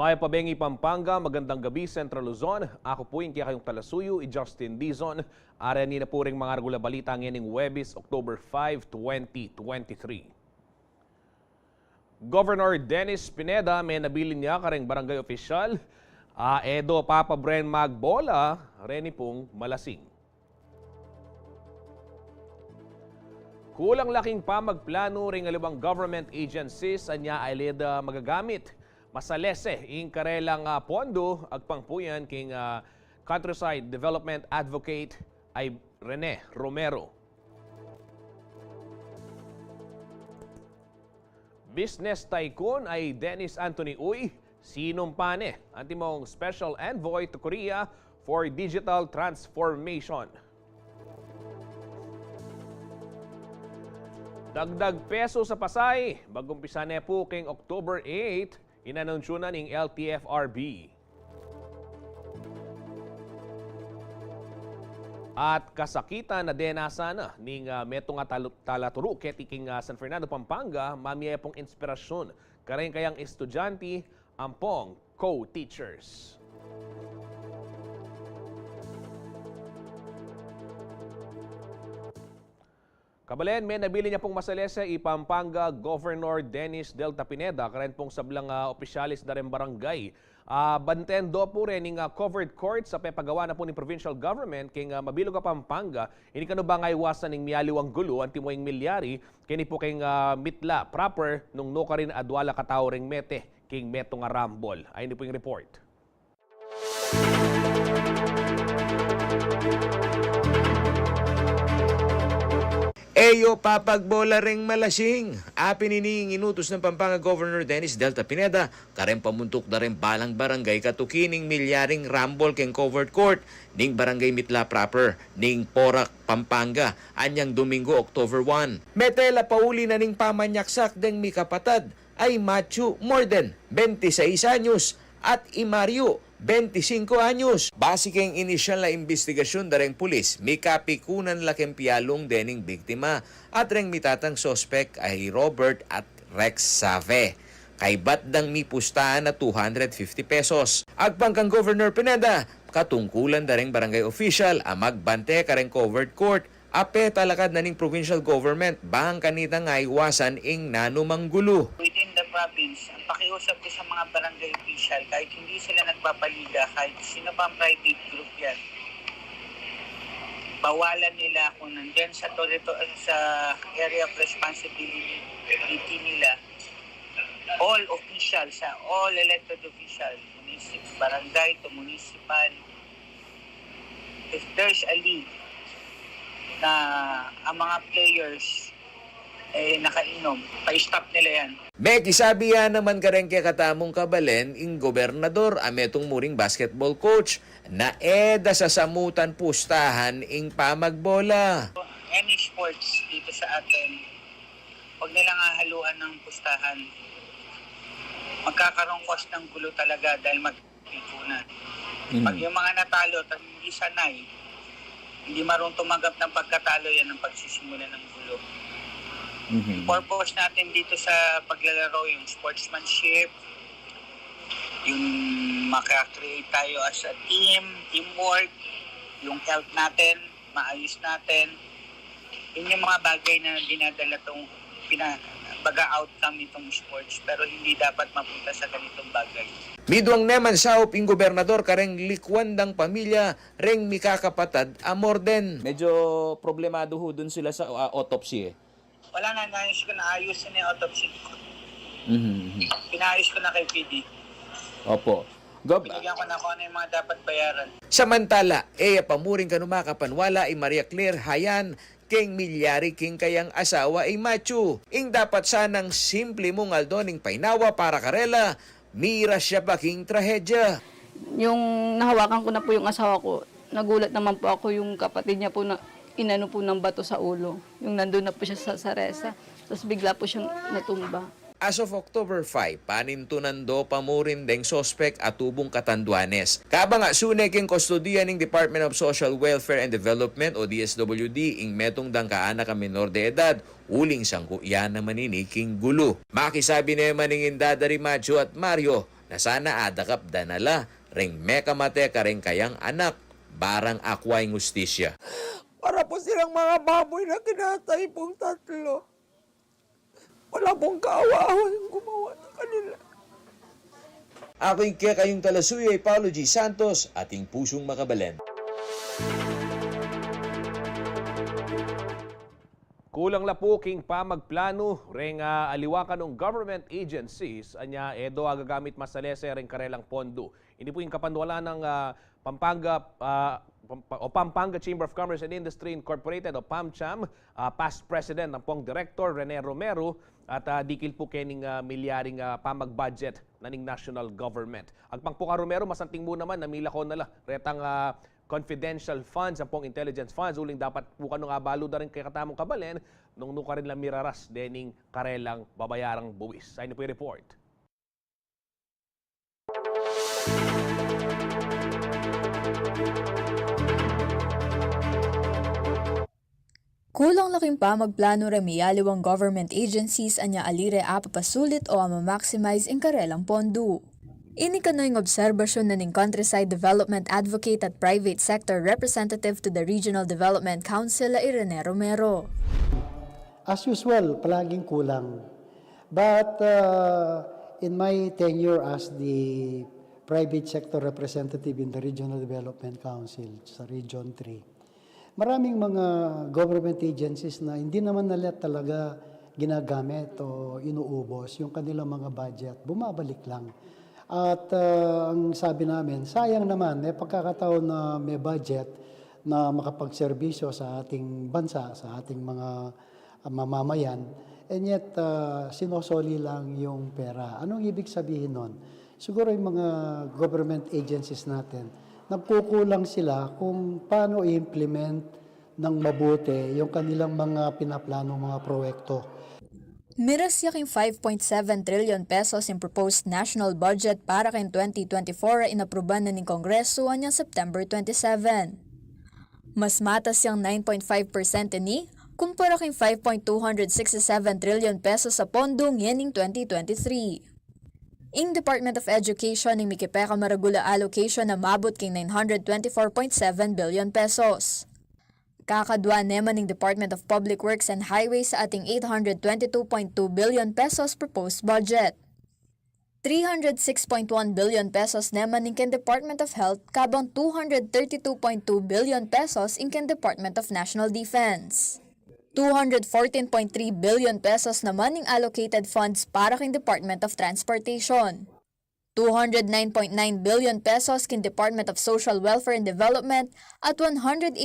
Maya Pabengi, Pampanga, magandang gabi, Central Luzon. Ako po yung kayong talasuyo, Justin Dizon. Arani na po rin mga regular balita ngayon Huwebes, October 5, 2023. Governor Dennis Pineda may nabilin niya kareng barangay opisyal. Edo Papa Bren Magbola, reni pong malasing. Kulang laking pamagplano ring alibang government agencies anya ay leda magagamit. Masalese ing karelang pondo agpangpuyan king Countryside Development Advocate ay Rene Romero. Business tycoon ay Dennis Anthony Uy, sinumpane ang timong Special Envoy to Korea for Digital Transformation. Dagdag peso sa Pasay, bagumpisa na po king October 8, inanunsyo na ng LTFRB. At kasakitan na denasa na ning metong talaturo ketiking San Fernando, Pampanga, mamiya pong inspirasyon. Karayin kayang estudyante, ampong co-teachers. Kabalen, may nabili niya pong masalese Pampanga Governor Dennis Delta Pineda, karen pong sablang opisyalis na rin barangay. Bantendo po rin ng covered court sa pepagawa na po ni provincial government king Mabilog Pampanga. Ini kano ba nga iwasan ng miyaliwang gulo ang timoying milyari kini po king mitla proper nung no ka rin adwala katao ring mete king meto nga rambol. Ayun po yung report. Eyo papagbola ring malasing. Apinining inutos ng Pampanga Governor Dennis Delta Pineda, karen pamuntok na rin balang barangay katukining milyaring rambol keng covered court ning barangay Mitla proper ning Porac, Pampanga anyang Domingo, October 1. Metela pauli na ning pamanyaksak deng mikapatad ay Machu more than 26 anyos at Imario 25 anyos. Basikeng inisyal na investigasyon dareng pulis, may kapikunan laking piyalong dening biktima at reng mitatang sospek ay Robert at Rex Save. Kay batdang mi pustahan na 250 pesos. Agpangkang Governor Pineda, katungkulan dareng barangay official ang magbante kareng covered court, ape talakad na ning provincial government bang kanita nga iwasan ing nanumanggulo. Within the province, ang pakiusap ko sa mga barangay official, kahit hindi sila nagpapaliga, kahit sino pa ang private group yan, bawalan nila kung nandyan sa area of responsibility nila, all officials, all elected officials, barangay to municipal, if there's a league na ang mga players nakainom, pa-stop nila yan. May kisabi yan naman kareng kay katamong kabalen ing gobernador ametong muring basketball coach na eda sa samutan pustahan ing pamagbola. Any sports dito sa atin, huwag nilang hahaluan ng pustahan. Magkakaroon cause ng gulo talaga dahil magpikunan. Pag yung mga natalo at hindi sanay, hindi marunong tumanggap ng pagkatalo, yan ang pagsisimula ng gulo. Purpose natin dito sa paglalaro, yung sportsmanship, yung maka-create tayo as a team, teamwork, yung health natin, maayos natin. Yun yung mga bagay na dinadala itong baga-outcome nitong sports, pero hindi dapat mapunta sa ganitong bagay. Midwang naman saop ing gobernador kareng likwandang pamilya reng mikakapatad amorden. Medyo problemado ho dun sila sa autopsy eh. Wala na, naayos ko na ayusin yung autopsy ko. Pinaayos ko na kay PD. Opo. Gob, Binigyan ko na kung ano yung mga dapat bayaran. Samantala, pamuring kanumakapanwala ay Maria Claire Hayan keng milyari king kayang asawa ay Machu. Ing dapat sanang simple mong aldoning painawa para karela, mira siya pa king trahedya. Yung nahawakan ko na po yung asawa ko, nagulat naman po ako yung kapatid niya po na inano po ng bato sa ulo. Yung nandun na po siya sa saresa. Tapos bigla po siyang natumba. As of October 5, panintunan do pamurin deng sospek at tubong Katanduanes. Kaba nga sunek yung kustodiya ng Department of Social Welfare and Development o DSWD ing metong dangkaan na ka menor de edad, uling sangkuyan na maniniking gulo. Makisabi naman ng Indadari Macho at Mario na sana adakap danala ring mekamate ka ring kayang anak barang akway ngustisya. Para po silang mga baboy na kinatay pong tatlo. Wala pong kaawahan gumawa sa kanila. Aking kayong talasuy ay Paulo G. Santos, ating pusong makabalen. Kulang la po king pa magplano ring aliwakan ng government agencies anya edo agagamit masalese ring karelang pondo. Hindi po yung kapanwala ng Pampanga Chamber of Commerce and Industry Incorporated o PAMCHAM, past president ng pong director Rene Romero at dikil po kening milyaring pamag-budget na ning national government. Agpangpuka Romero, masanting mo naman, namila ko na retang confidential funds, ang pong intelligence funds, uling dapat po kanong abalo na rin kay katamong kabalen, nung ka rin lang miraras dening karelang babayarang buwis. Sa inyo po yung report. Kulang laking pa magplano remiyaliw ang government agencies anya alire apapasulit o ama-maximize ang karelang pondo. Ini kano'y obserbasyon na ning countryside development advocate at private sector representative to the Regional Development Council Rene Romero. As usual, palaging kulang. But in my tenure as the private sector representative in the Regional Development Council sa Region 3, maraming mga government agencies na hindi naman nila talaga ginagamit o inuubos yung kanilang mga budget. Bumabalik lang. At ang sabi namin, sayang naman, may pagkakataon na may budget na makapagserbisyo sa ating bansa, sa ating mga mamamayan, and yet sinosoli lang yung pera. Anong ibig sabihin nun? Siguro yung mga government agencies natin, nagkukulang sila kung paano i-implement ng mabuti yung kanilang mga pinaplano mga proyekto. Miras yaking 5.7 trillion pesos in proposed national budget para kay 2024 inapruban na ng Kongreso anyang September 27. Mas matas yang 9.5% ni kumpara kay 5.267 trillion pesos sa pondong yening 2023. Ing Department of Education ng Mikipeka maragula allocation na mabot kay 924.7 billion pesos. Kakadwa naman ng Department of Public Works and Highways sa ating 822.2 billion pesos proposed budget. 306.1 billion pesos naman ng Department of Health kabang 232.2 billion pesos in Department of National Defense. 214.3 billion pesos naman ng allocated funds para king Department of Transportation. 209.9 billion pesos king Department of Social Welfare and Development at 181.4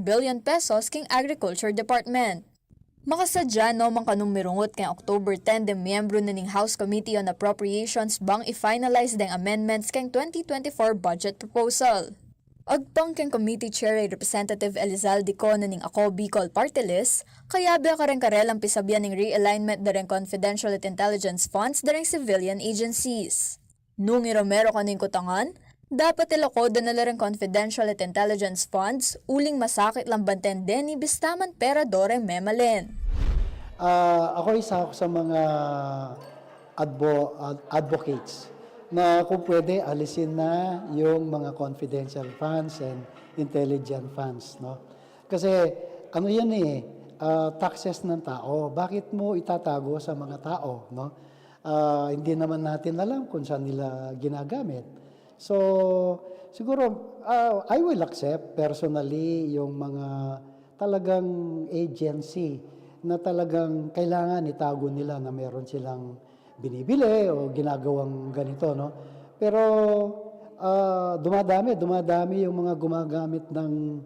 billion pesos king Agriculture Department. Makasadya no mang kanumirungot kay October 10 de miyembro na ning House Committee on Appropriations bang i-finalize deng amendments kay 2024 budget proposal. Agpang kang committee chair ay Representative Elizalde Co na ning Ako Bicol Party List, kaya ba kareng karelang pisabyan ning realignment dareng confidential at intelligence funds dareng civilian agencies. Nung Romero kaning kutangan, dapat ilakoda na lareng confidential at intelligence funds, uling masakit lang banten deni bistaman pera doreng memalen. Ako isa ako sa mga advocates na kung pwede alisin na yung mga confidential funds and intelligent funds, no? Kasi ano yan taxes ng tao. Bakit mo itatago sa mga tao, no? Hindi naman natin alam kung saan nila ginagamit. So siguro I will accept personally yung mga talagang agency na talagang kailangan itago nila na meron silang binibili o ginagawang ganito, no? Pero dumadami yung mga gumagamit ng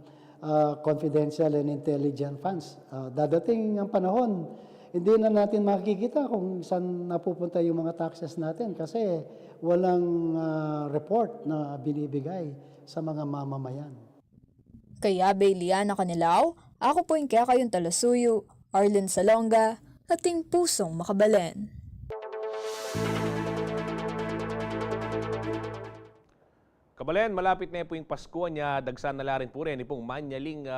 confidential and intelligent funds. Dadating ang panahon, hindi na natin makikita kung saan napupunta yung mga taxes natin kasi walang report na binibigay sa mga mamamayan. Kaya Bayliana Kanilaw, ako po yung kaya kayong talasuyo, Arlen Salonga, ating pusong makabalen. Kabalen, malapit na po yung Pasko niya, dagsan na la rin po rin, pong manyaling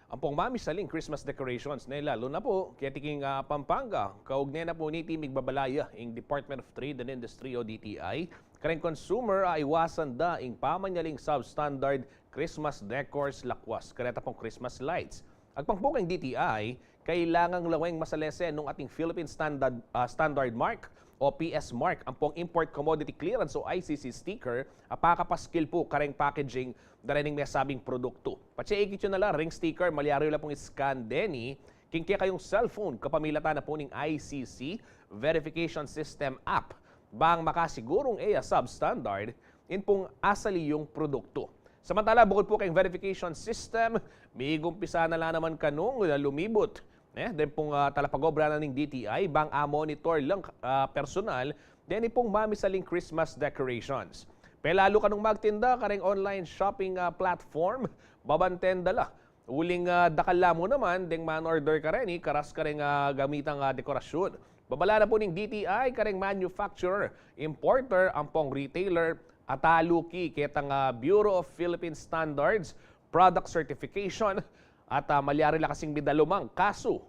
ang pong mamisaling Christmas decorations nila, lalo na po ketiking Pampanga. Kaugnay na po ni Timig Babalaya ing Department of Trade and Industry o DTI. Kareng consumer iwasan da ing pamanyaling substandard Christmas decors lakwas. Kareta pong Christmas lights. Agpangpong DTI, kailangang laweng masalese nung ating Philippine Standard Mark o PS Mark ang pong Import Commodity Clearance o ICC sticker apakapaskil po kareng packaging daraning may sabing produkto. Patsiikit yun na lang, ring sticker, malyari lang pong scan deni, kingkaya kayong cellphone kapamilata na po ning ICC Verification System app bang makasigurong substandard in pong asali yung produkto. Samantala, bukod po kayong verification system, may gumpisa na lang naman kanong lumibot. Then pong talapagobra na ng DTI, bang monitor lang personal, then pong mamisaling Christmas decorations. Pelalo kanong magtinda, kareng online shopping platform, babantenda la. Uling dakala mo naman, deng man-order ka rin, karas ka rin gamitang dekorasyon. Babala na po ng DTI, kareng manufacturer, importer, ang pong retailer, ataluki, ketang Bureau of Philippine Standards, product certification, at malyari lang kasing bidalumang kaso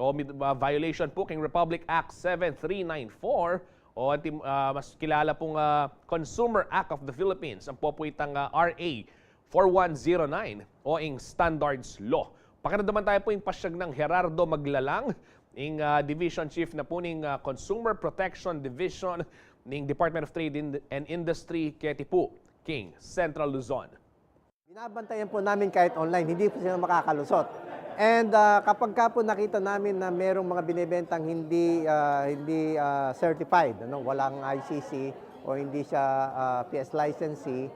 o violation po king Republic Act 7394 o mas kilala pong Consumer Act of the Philippines, ang po itang RA 4109 o ing Standards Law. Pakiramdaman tayo po yung pasyag ng Gerardo Maglalang, ing Division Chief na po ng Consumer Protection Division ng Department of Trade and Industry, Ketipo, King, Central Luzon. Binabantayan po namin kahit online, hindi po sila makakalusot. And kapag ka po nakita namin na merong mga binibentang hindi certified, walang ICC o hindi siya PS licensee,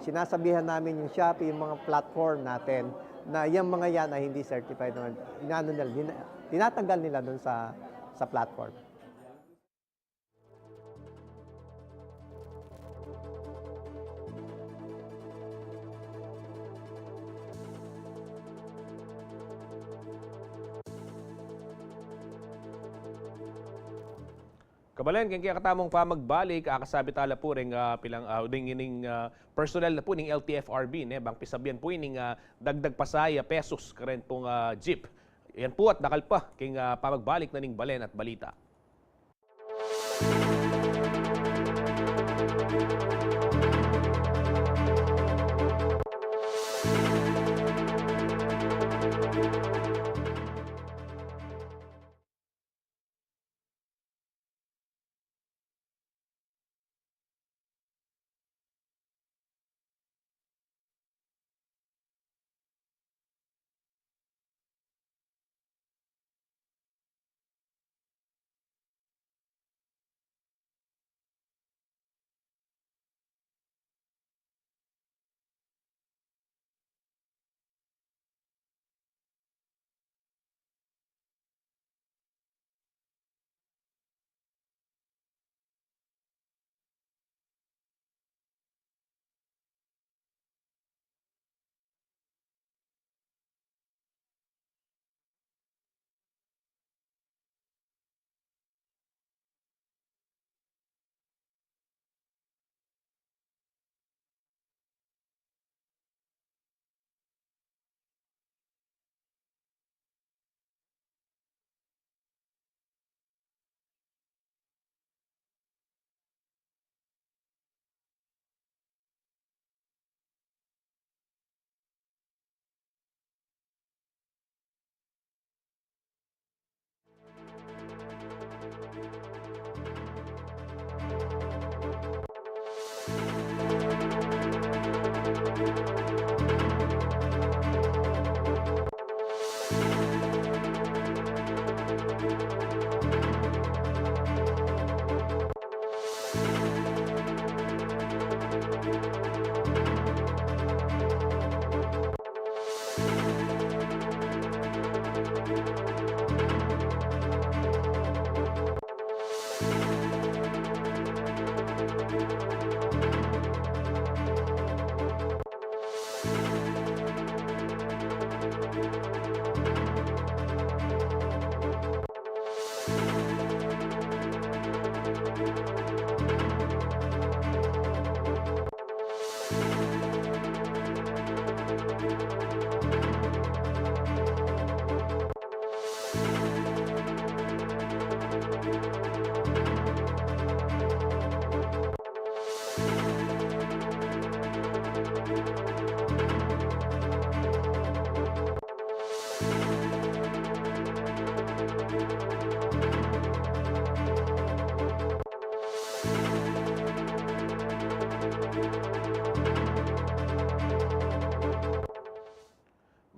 sinasabihan namin yung Shopee, yung mga platform natin na yung mga yan ay hindi certified. Tinatanggal nila dun sa platform. Kabalen, kaya katamong pa magbalik, akasabi tala po rin pilang ining personal na po ning LTFRB, bang pisabyan po ining dagdag pasaya pesos karen pong jeep. Yan po at nakalpa, kaya pamagbalik na ning balen at balita.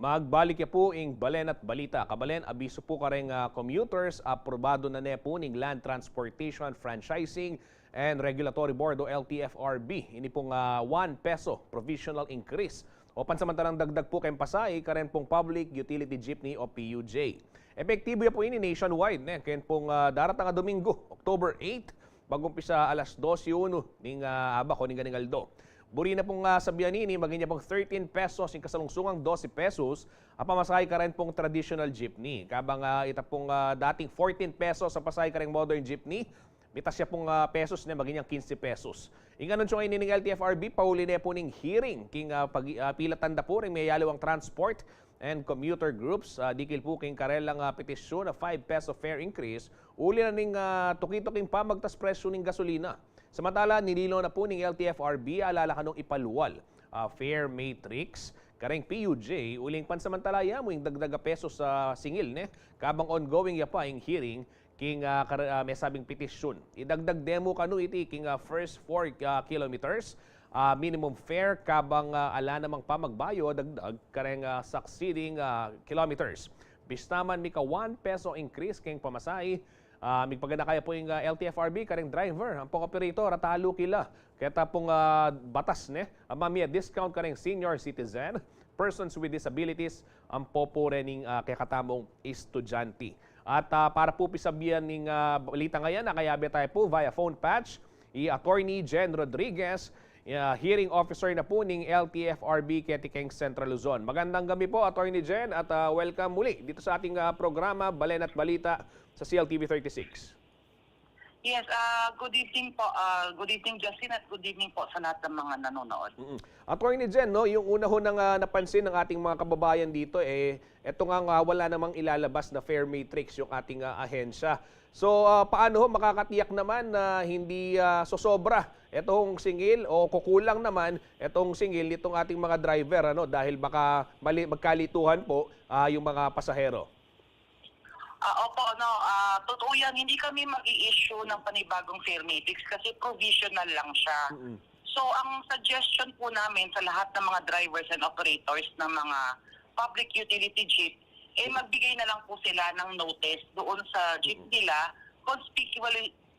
Magbalik ya po ing balen at balita. Kabalen, abiso po ka rin commuters, aprobado na po ning Land Transportation Franchising and Regulatory Board o LTFRB. Ini pong 1 peso provisional increase o pansamantalang dagdag po kayong pasay ka rin pong Public Utility Jeepney o PUJ. Epektibo ya po ini nationwide. Kaya pong daratang Domingo, October 8, bagumpisa alas 12:01 ning abako ning ganingaldo. Buri na pong sabihan ini, maging niya pong 13 pesos, yung kasalungsungang 12 pesos, pamasahe ka rin pong traditional jeepney. Kabang ita pong dating 14 pesos sa pasahe ka rin modern jeepney, mitas siya pong pesos na maging niyang 15 pesos. Inganon siya ngayon ng LTFRB, pauli na po ning hearing, king pilatanda po rin may yalo ang transport and commuter groups. Dikil po king karelang petisyon na 5 peso fare increase, uli na ning tuki-tuking pa magtas presyo ning gasolina. Samantala, nililo na po ng LTFRB, alala kanong ipaluwal fare matrix, kareng PUJ, uling pansamantala mo yung dagdaga peso sa singil, kabang ongoing ya pa yung hearing, king may sabing petisyon. Idagdag demo kanu iti king first 4 kilometers, minimum fare kabang ala namang pamagbayo, dagdag kareng succeeding kilometers. Bistaman mika 1 peso increase king pamasahe, migpaganda kaya po yung LTFRB, kareng driver, ang pong-operator, atalo kila. Kaya pong batas, mamaya discount kareng senior citizen, persons with disabilities, ang popo rening kaya katamong estudyante. At para po pisabihan ng balita ngayon, nakayabi tayo po via phone patch, Attorney Jen Rodriguez, hearing officer na po ng LTFRB Ketikeng Central Luzon. Magandang gabi po, Attorney Jen, at welcome muli dito sa ating programa, Balen at Balita, sa CLTV 36. Yes, good evening po. Good evening, Justin, at good evening po sa lahat ng mga nanonood. Attorney Jen, yung una ho nang napansin ng ating mga kababayan dito, eto nga wala namang ilalabas na fare matrix yung ating ahensya. So, paano ho makakatiyak naman na hindi sosobra etong singil o kukulang naman etong singil nitong ating mga driver, dahil baka magkalituhan po yung mga pasahero? Opo, totoo yan. Hindi kami mag-i-issue ng panibagong fare matrix kasi provisional lang siya. So, ang suggestion po namin sa lahat ng mga drivers and operators ng mga public utility jeep, magbigay na lang po sila ng notice doon sa jeep nila,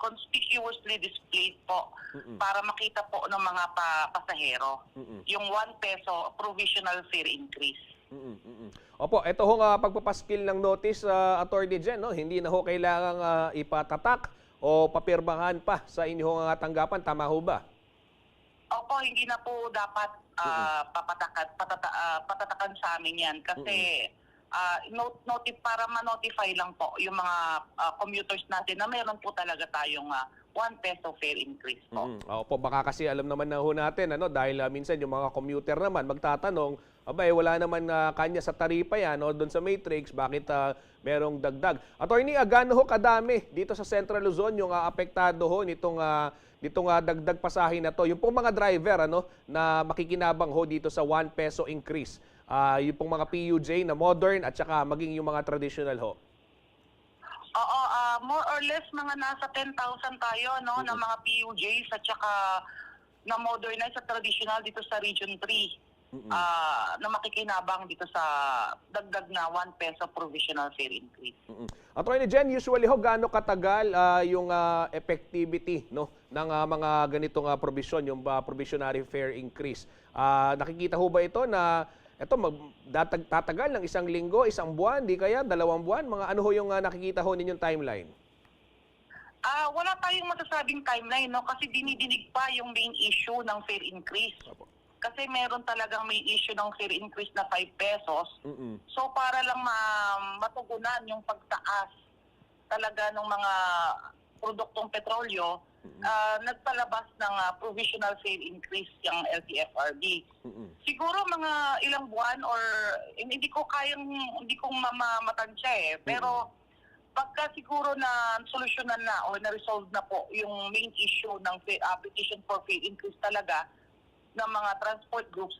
conspicuously displayed po para makita po ng mga pasahero yung 1 peso provisional fare increase. Opo, ito ho pagpapaskil ng notice, Attorney Jen, hindi na ho kailangang ipatatak o papirmahan pa sa inyong tanggapan, tama ho ba? Opo, hindi na po dapat patatakan sa amin yan kasi para ma-notify lang po yung mga commuters natin na meron po talaga tayong 1 peso fare increase po. Opo, baka kasi alam naman na ho natin, dahil minsan yung mga commuter naman magtatanong, wala naman kanya sa taripa yan o doon sa matrix, bakit merong dagdag? Attorney, gaano ho kadami dito sa Central Luzon yung apektado ho nitong dagdag pasahe na to? Yung pong mga driver na makikinabang ho dito sa 1 peso increase, yung pong mga PUJ na modern at saka maging yung mga traditional ho? Oo, more or less mga nasa 10,000 tayo na mga PUJs at saka na modernize at traditional dito sa Region 3. Na makikinabang dito sa dagdag na 1 peso provisional fare increase. Attorney Jen, usually ho gaano katagal yung effectivity ng mga ganitong provision, yung provisionary fare increase? Nakikita ho ba ito na tatagal ng 1 linggo, 1 buwan, di kaya 2 buwan? Mga ano ho yung nakikita ho ninyong timeline? Wala tayong masasabing timeline kasi dinidinig pa yung main issue ng fare increase. Kasi meron talagang may issue ng fare increase na 5 pesos. So para lang matugunan yung pagtaas talaga ng mga produktong petrolyo, nagpalabas ng provisional fare increase yung LTFRB. Siguro mga ilang buwan or hindi ko matansya pero pagka siguro na solusyonan na o na-resolve na po yung main issue ng petition for fee increase talaga ng mga transport groups,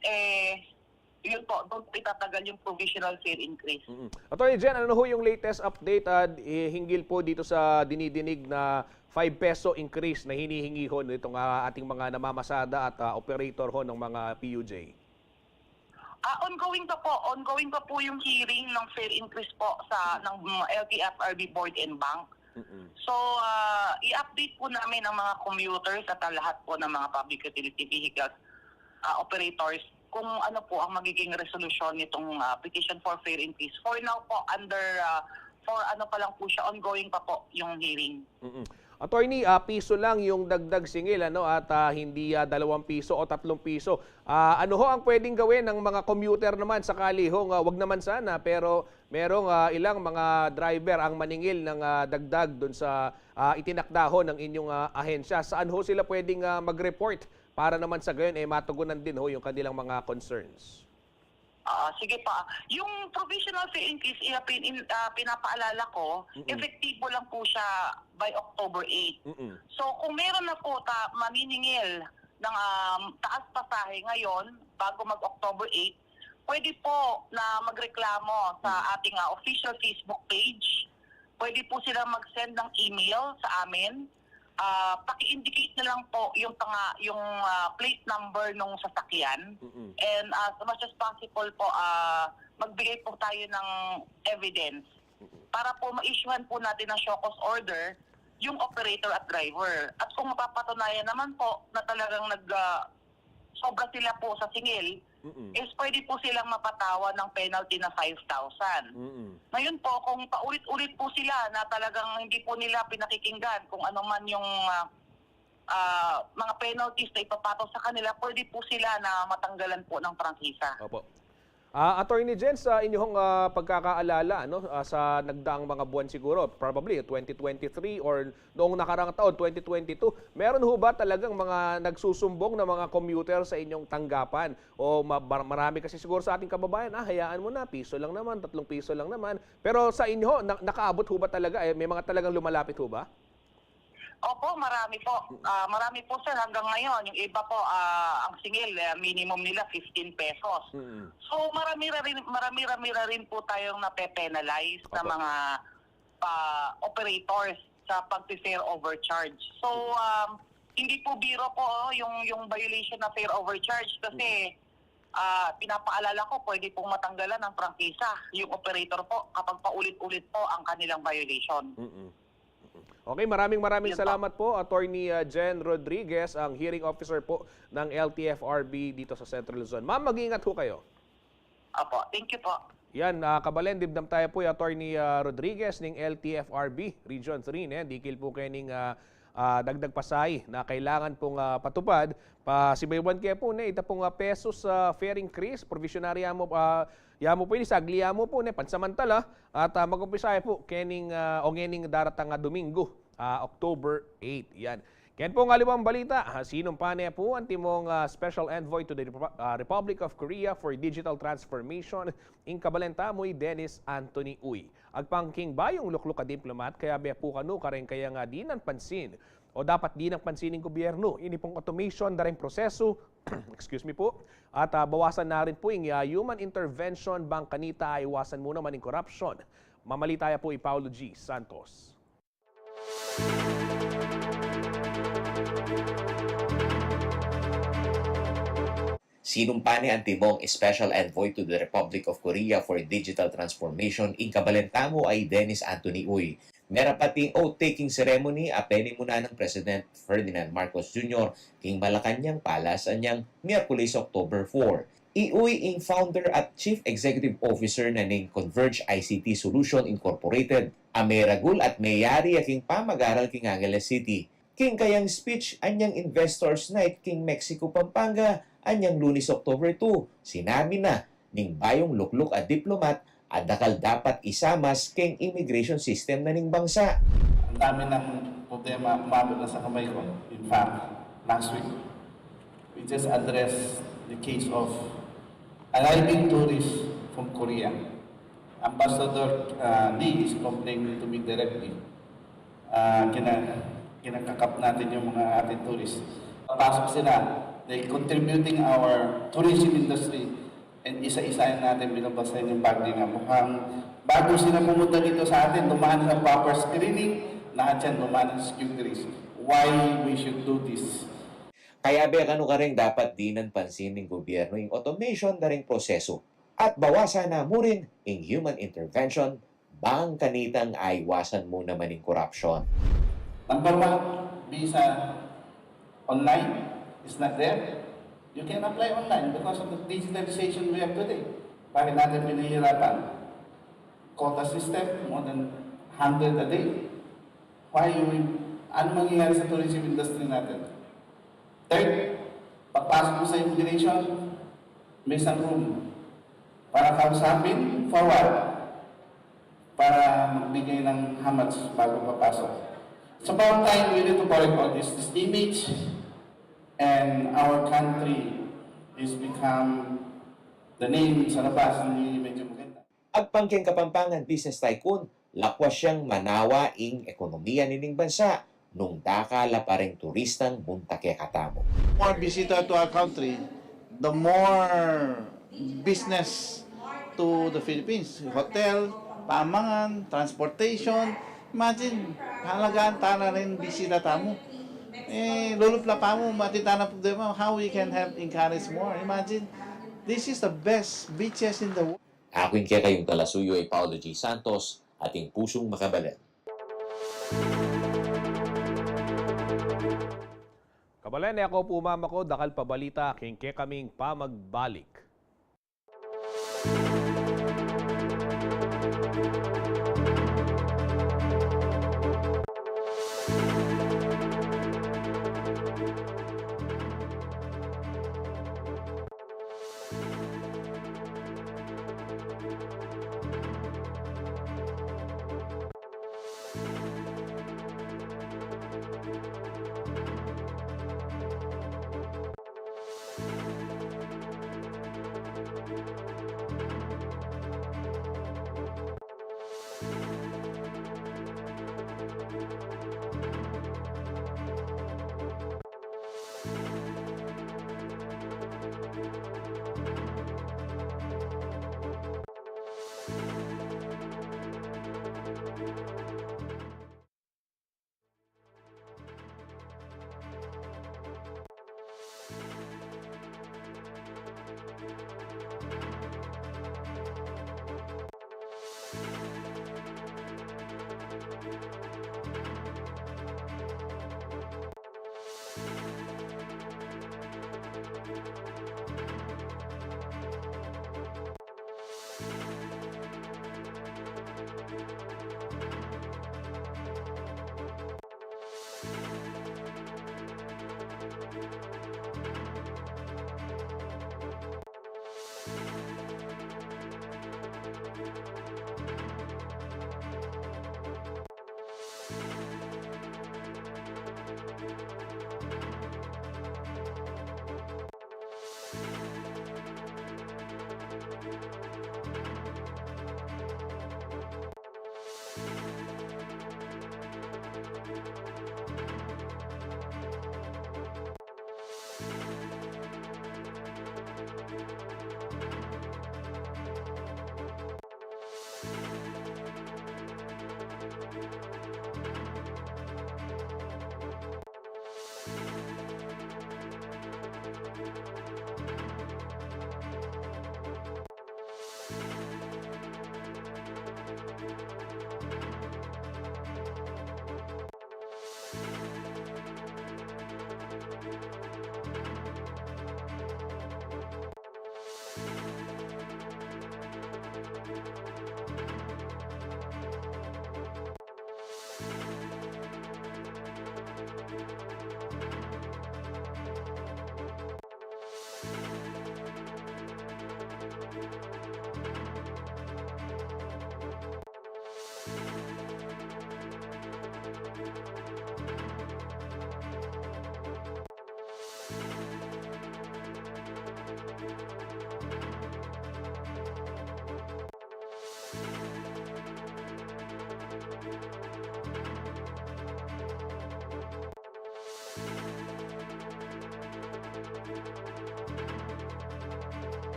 yun po, doon itatagal yung provisional fare increase. Attorney Jen, ano ho yung latest update at hinggil po dito sa dinidinig na 5 peso increase na hinihingi ho nitong ating mga namamasada at operator ho ng mga PUJ? Ongoing pa po yung hearing ng fare increase po ng LTFRB Board and Bank. So, i-update po namin ang mga commuters at lahat po ng mga public utility vehicles operators kung ano po ang magiging resolution nitong petition for fare increase. For now po, pa lang po siya, ongoing pa po yung hearing. Attorney, piso lang yung dagdag singil at hindi 2 piso o 3 piso. Ano ho ang pwedeng gawin ng mga commuter naman sakali ho, wag naman sana, pero merong ilang mga driver ang maningil ng dagdag doon sa itinakda ho ng inyong ahensya. Saan ho sila pwedeng mag-report para naman sa gayon matugunan din ho yung kanilang mga concerns? Sige pa. Yung provisional fare increase, pinapaalala ko, epektibo lang po siya by October 8. So kung meron na po maniningil ng taas pasahe ngayon, bago mag-October 8, pwede po na magreklamo sa ating official Facebook page. Pwede po silang mag-send ng email sa amin. Paki-indicate na lang po yung plate number ng sasakyan, and as much as possible po magbigay po tayo ng evidence para po ma-issuehan po natin ng show cause order yung operator at driver. At kung mapapatunayan naman po na talagang sobra sila po sa singil, is pwede po silang mapatawa ng penalty na 5,000. Ngayon po, kung paulit-ulit po sila na talagang hindi po nila pinakikinggan kung ano man yung mga penalties na ipapato sa kanila, pwede po sila na matanggalan po ng prangkisa. Opo. Attorney Jen, sa inyong pagkakaalala, sa nagdaang mga buwan siguro, probably 2023 or noong nakarang taon, 2022, meron ho ba talagang mga nagsusumbong na mga commuter sa inyong tanggapan? O marami kasi siguro sa ating kababayan, hayaan mo na, piso lang naman, 3 piso lang naman. Pero sa inyo, nakaabot ho ba talaga? May mga talagang lumalapit ho ba? Opo, marami po. Marami po sir hanggang ngayon. Yung iba po, ang singil, minimum nila 15 pesos. So marami rin po tayong nape-penalize na mga operators sa pag-fare overcharge. So hindi po biro po yung violation na fare overcharge kasi pinapaalala ko, pwede pong matanggalan ng prangkisa yung operator po kapag paulit-ulit po ang kanilang violation. Okay, maraming salamat po, Attorney Jen Rodriguez, ang hearing officer po ng LTFRB dito sa Central Luzon. Ma'am, mag-iingat ho kayo. Apo, thank you po. Yan, kabalen, dibdam tayo po, Attorney Rodriguez ng LTFRB, Region 3, dikil po kaning dagdag pasay na kailangan pong patupad. Sibaywan kaya po ita pong pesos fare increase, provisionary mo po ini sagli mo po pansamantala at mag-umpisa po ngening daratang Domingo, October 8. Yan. Ken po nga liwang balita, sinong pane po ang timong Special Envoy to the Republic of Korea for Digital Transformation in Kabalentamoy, Dennis Anthony Uy. Agpangking bayong lukluk ka diplomat, kaya be po kanu karen kaya nga di ng pansin o dapat di ng pansin ng gobyerno. Ini pong automation na rin proseso, excuse me po, at bawasan na rin po yung human intervention bang kanita iwasan muna maning corruption. Mamalitaya po Paulo G. Santos. Sinumpani ang timong Special Envoy to the Republic of Korea for Digital Transformation in Kabalentamo ay Dennis Anthony Uy. Merapating oath-taking ceremony apeni muna ng President Ferdinand Marcos Jr. king Malacanang Palace anyang Miyerkules October 4. Iuy ing founder at Chief Executive Officer na ning Converge ICT Solution Incorporated, ameragul at mayari aking pamag-aral king Angeles City. King kayang speech anyang Investors Night king Mexico, Pampanga, anyang Lunes October 2, sinabi na ning bayong lukluk at diplomat at dakal dapat isamas king immigration system na ning bangsa. Ang dami ng problema umabot na sa kamay ko. In fact, last week, we just addressed the case of arriving tourists from Korea. Ambassador Lee is complaining to me directly. Kinakakap natin yung mga ating tourists. Pasok sila, they contributing our tourism industry, and isa-isahin natin binabasahin yung bag nga mukhang bago sila pumunta dito sa atin, dumaan sa proper screening, lahat yan dumaan sa securities. Why we should do this? Kaya ano ka rin dapat dinan pansin ng gobyerno yung automation na ring proseso at bawasan na mo rin yung human intervention bang kanitang aiwasan mo naman yung corruption. Number one, visa online is not there. You can apply online because of the digitalization we have today. Bakit natin pinahihirapan? Quota system, more than 100 a day. Why ano mangyayari sa tourism industry natin? Third, pagpasok mo sa immigration, may isang room para kausapin, forward, para magbigay ng how much bago papasok. It's about time we need to correct all this image, and our country is become the name sa labas, hindi medyo maganda. Agpangking Kapampangan Business Tycoon, lakwas siyang manawa ing ekonomiya nining bansa nung dakala pa ring turistang buntake katamo. More visitor to our country, the more business to the Philippines. Hotel, pamangan, transportation. Imagine, halagaan tana rin bisita tamo. Lulupla pa mo, matitana problema, how we can help encourage more. Imagine, this is the best beaches in the world. Akin kaya kayong talasuyo ay Paolo G. Santos, ating pusong makabalan. Kabalan, ako po mama ko, dakal pabalita, kingke kaming pamagbalik.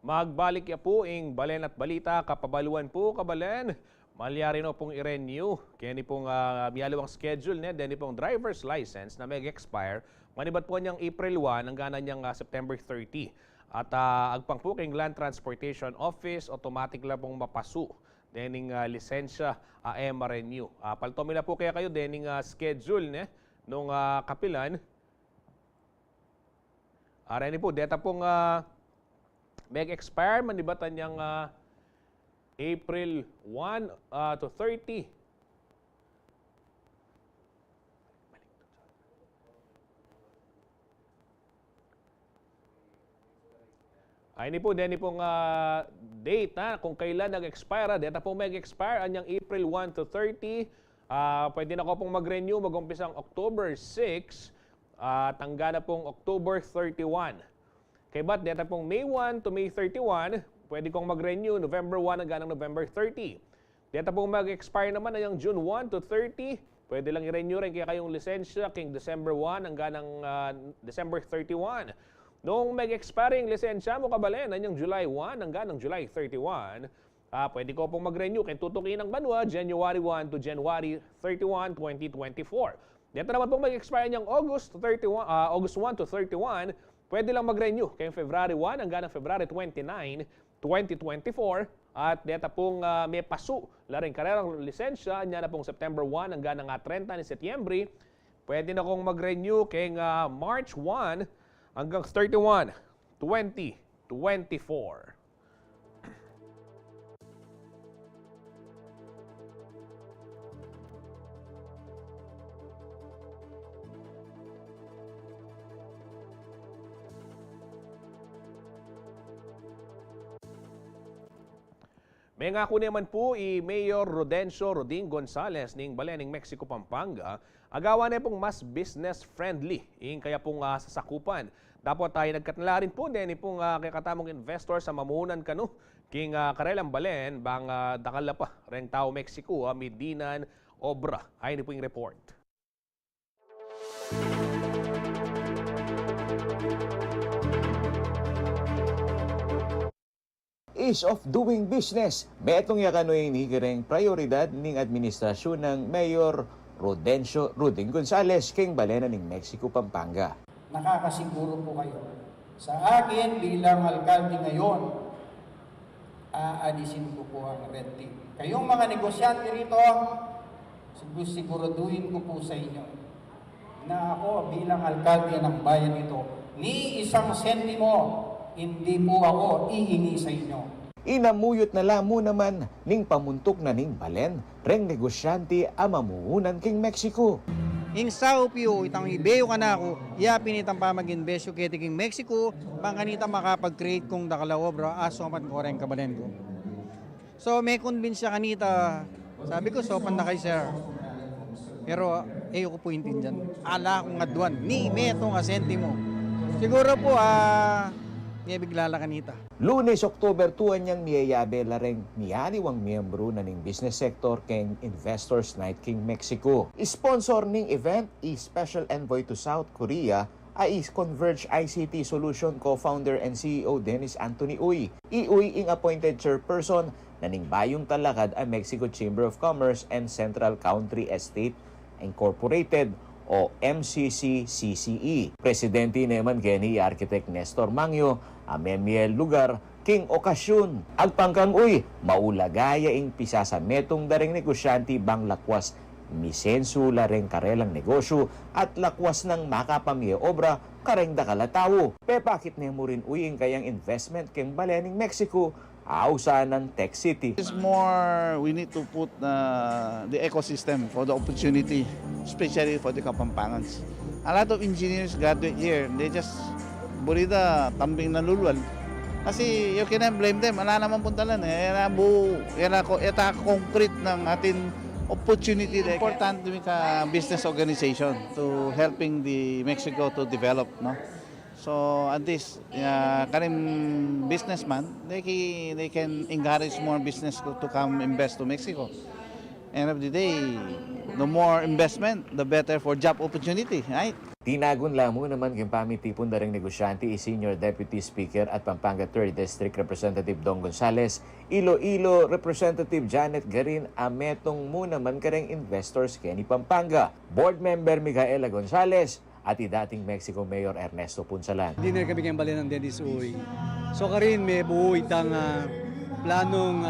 Magbalik ya po ing balen at balita kapabaluan po kabalen. Malyari no pong i-renew. Kaya ni pong miyalawang schedule niya, then pong driver's license na may expire. Manibat po niyang April 1 hanggang niyang September 30. At agpang po king Land Transportation Office, automatic lang pong mapasu. Dening lisensya ma-renew. Paltomi na po kaya kayo dening schedule niya nung kapilan. Arani po, data pong may expire manibatan niyang April 1 to 30. Ay ni po, deni pong date kung kailan nag-expire. Data po may expire anyang April 1 to 30. Pwede na ko pong mag-renew mag-umpisang October 6 tangga na pong October 31. Kay bat data pong May 1 to May 31, pwede kong mag-renew November 1 hanggang November 30. Data pong mag-expire naman ay June 1 to 30, pwede lang i-renew rin kaya kayong lisensya king December 1 hanggang December 31. Noong mag-expiring lisensya mo kabalen ay July 1 hanggang July 31, pwede ko pong mag-renew kay tutukin ng banwa January 1 to January 31, 2024. Dito naman pong mag-expire niyang August 1 to 31, pwede lang mag-renew kay February 1 hanggang February 29, 2024. At dito pong may pasu, laring karerang lisensya, niya na pong September 1 hanggang 30 ni Setyembre. Pwede na kong mag-renew kay March 1 hanggang 31, 2024. May ngako naman po Mayor Rodencio Roding Gonzales ning Balening, Mexico, Pampanga. Agawa na pong mas business-friendly kaya pong sasakupan. Dapat tayo nagkatala rin po din pong kakatamong investor sa mamunan kano king karelang Balen bang dakala pa ren tao Mexico Medinan Obra. Ay ni po yung report. Ease of doing business. Betong yakanoy ni gireng prioridad ning administrasyon ng Mayor Rodencio Roding Gonzales king Balena ning Mexico, Pampanga. Nakakasiguro po kayo. Sa akin bilang alkalde ngayon, aalisin ko po ang red tape. Kayong mga negosyante rito, siguraduhin ko po sa inyo na ako bilang alkalde ng bayan ito, ni isang sentimo hindi po ako ihingi sa inyo. Inamuyot na lamo naman ning pamuntok na ning Balen, reng negosyante a mamuhunan king Mexico. Ing sa upyo, itang ibeyo ka na ako, yapin itang pamag-investyo kaya king Mexico, bang kanita makapag-create kong dakalawobra, aso man koreng kabalen ko. So may convince siya kanita, sabi ko, sopan na kay sir. Pero ko po intindihan, ala akong adwan, ni meto nga sentimo. Siguro po, bigla kanita. Lunes, October 2 niyang niyayabe lareng niyaniwang miyembro na ning business sector king Investors Night king Mexico. Sponsor ning event Special Envoy to South Korea ay Converge ICT Solution co-founder and CEO Dennis Anthony Uy. Iuy ing appointed chairperson na ning bayong talakad ang Mexico Chamber of Commerce and Central Country Estate Incorporated o MCC-CCE. Presidente naman gani Architect Nestor Mangyo, amemiel lugar king okasyon. Agpangkang uy, maulagaya ing pisa sa metong daring negosyante bang lakwas misensu lareng karelang negosyo at lakwas ng makapamye obra kareng dakalatawo. Pepakit na mo rin uy ing kayang investment king Balening, Mexico ausa ng Tech City. It's more, we need to put the ecosystem for the opportunity, especially for the Kapampangans. A lot of engineers graduate here, they just burida, tambing na lulwal. Kasi you cannot blame them, wala naman puntalan eh. Ita concrete ng ating opportunity. Important to make a business organization to helping the Mexico to develop, no? So at this, karim businessman, they can encourage more business to come invest to Mexico. End of the day, the more investment, the better for job opportunity, right? Tinagunla mo naman kung pamitipon na rin negosyante Senior Deputy Speaker at Pampanga 3rd District Representative Dong Gonzales, Iloilo Representative Janet Garin, ametong mo naman ka rin investors Kenny Pampanga, Board Member Micaela Gonzales, at dating Mexico Mayor Ernesto Punsalan. Hindi na kami kayang balian ng Dennis Uy. So karin may buo itang planong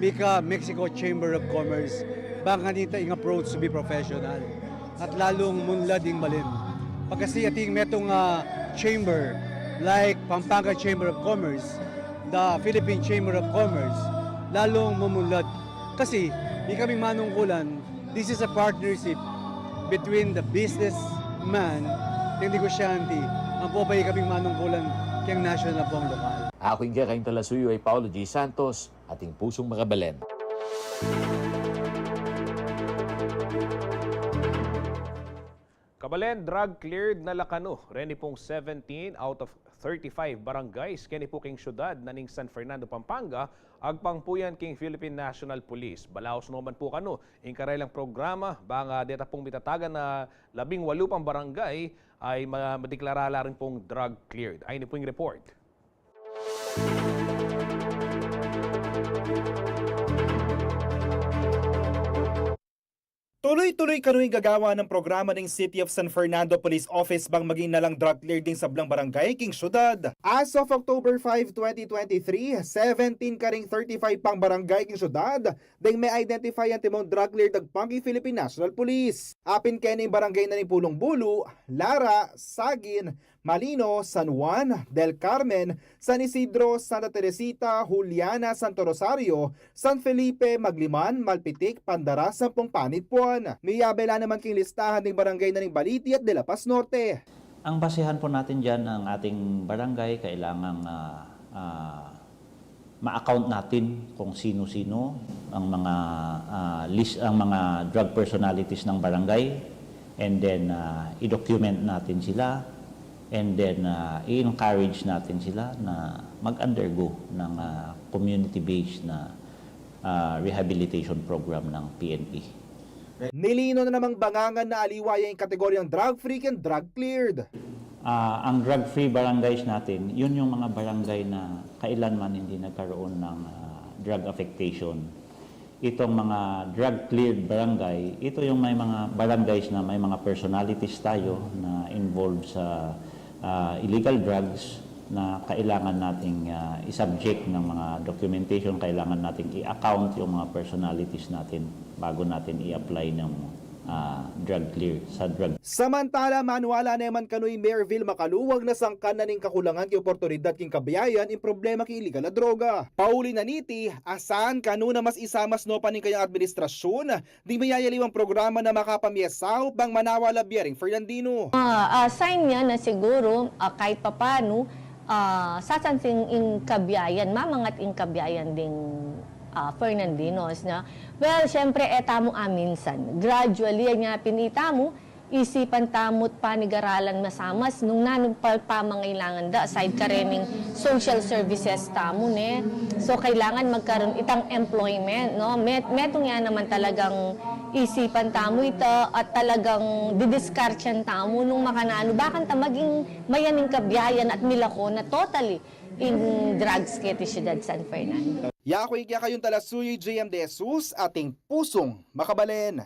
Mika Mexico Chamber of Commerce bang kanita ing approach to be professional at lalong munlad ing balin. Pagkasi ating metong chamber like Pampanga Chamber of Commerce, the Philippine Chamber of Commerce, lalong mumunlad. Kasi di kami manungkulan, this is a partnership between the businessman and negosyante. Ang po ba kaming manungkulan kayang national na pong lokal. Ako yung kayong talasuyo ay Paulo G. Santos, ating pusong mga balen. Kabalen, drug-cleared na Lakano. Reni pong 17 out of 35 barangays. Kini po king syudad na ning San Fernando, Pampanga. Agpangpuyan king Philippine National Police. Balaos naman po kano. Ingkarailang programa, banga deta pong mitatagan na 18 pang barangay ay madeklara rin pong drug-cleared. Ay ni po yung report. Tuloy-tuloy kanuing gagawa ng programa ng City of San Fernando Police Office bang maging nalang drug clear din sa blang barangay king syudad. As of October 5, 2023, 17 karing 35 pang barangay king syudad ding may identify ang timong drug clear dagpang Philippine National Police. Apin kening barangay na ni Pulong Bulu, Lara, Sagin, Malino, San Juan, Del Carmen, San Isidro, Santa Teresita, Juliana, Santo Rosario, San Felipe, Magliman, Malpitik, Pandaras, Sampung Panitpuan. Miyabela naman king listahan ng barangay na ng Baliti at De La Paz Norte. Ang basehan po natin dyan ang ating barangay, kailangang ma-account natin kung sino-sino ang mga list, ang mga drug personalities ng barangay, and then i-document natin sila. And then, i-encourage natin sila na mag-undergo ng community-based na rehabilitation program ng PNP. Nilino na namang bangangan na aliwaya yung kategoryang drug-free and drug-cleared. Ang drug-free barangays natin, yun yung mga barangay na kailanman hindi nagkaroon ng drug affectation. Itong mga drug-cleared barangay, ito yung may mga barangays na may mga personalities tayo na involved sa illegal drugs na kailangan nating i-subject ng mga documentation, kailangan nating i-account yung mga personalities natin bago natin i-apply ng drug clear sa drug. Samantala, manuala naman kanoy Mayorville makaluwag na sangkan na ning kakulangan ki oportunidad king kabayayan in problema ki illegal na droga. Pauli na niti, asan kanu na mas isamas no paning kayang administrasyon, di mayayaliwang programa na makapamyesaw bang manawala biyaring Fernandino. Sign niya na siguro kahit papano sasansing in kabayayan, mamangat in kabayayan ding Fernandinos na. Well, syempre etamo minsan. Gradually nga pinita mo, isipan tamot panigaralan masamas nung nanugpamangailangan da aside karening social services tamo ne. So kailangan magkaroon itang employment, no? Metong nga naman talagang isipan tamo ito at talagang didiskartyan tamo nung makanano bakan ta maging mayaning kabiyayan at milako na totally in drugs kiti siyudad San Fernando. Yakoy kaya kayong talasuyoy JM De Jesus, ating pusong makabalen.